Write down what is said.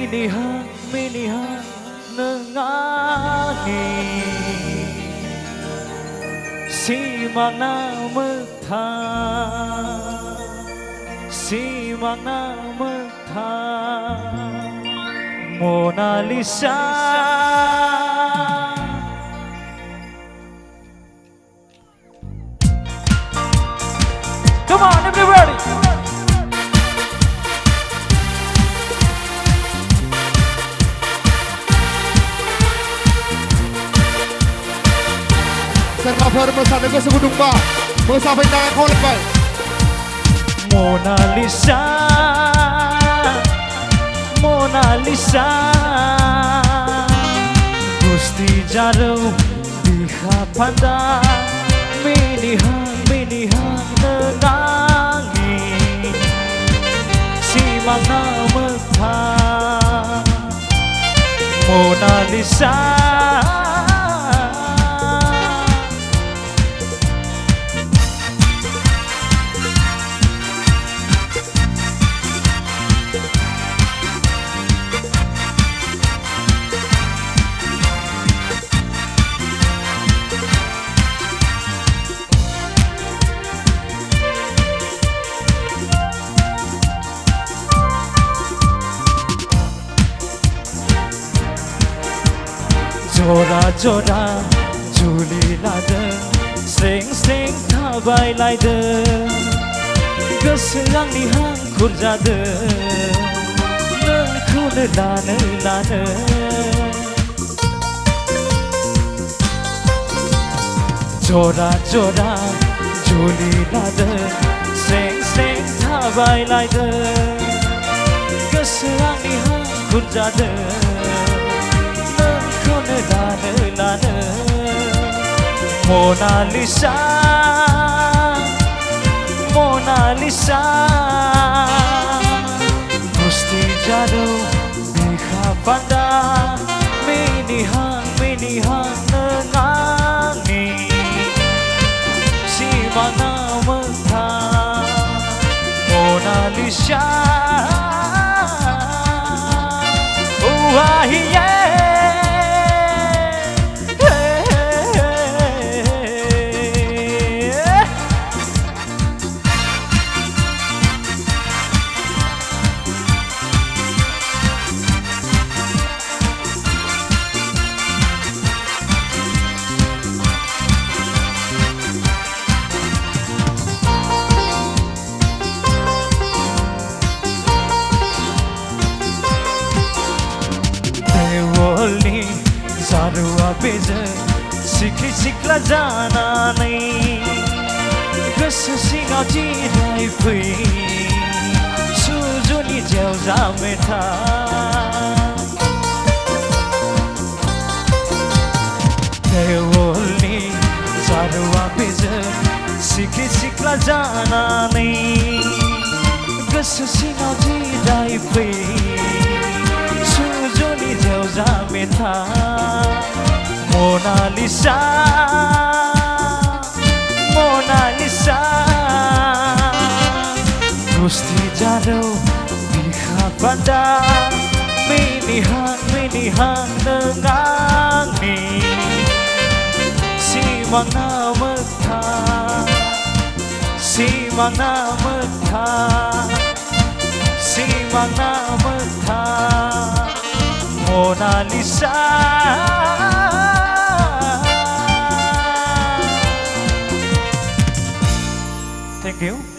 minihang nangani simak na magta Mona Lisa. Come on, everybody. Serta bersama ke sebudung ba, bersama dengan kau lepas. Mona Lisa, Mona Lisa, Gusti jauh diha pandang, minihang nenangi, simak na magta, Mona Lisa. Jora Juli laden Seng tabai laiden Geserang ni hangkur jaden Nengku lane Jora Juli laden Seng tabai laiden Geserang ni hangkur jaden Lana Mona Lisa, Mona Lisa, Gusti jauh diha pandang, minihang nenangi, simak na magta, Mona Lisa. Oh, yeah. Zarua beje sikla jana nai Gesesingau jirai fui Sujuni jau jameta Deolni zarua beje sikla jana nai Gesesingau jirai fui Sujuni jau jameta Mona Lisa, Mona Lisa, Gusti jauh diha pandang, minihang nenangi, simak na magta, simak na magta, Mona Lisa. Thank you.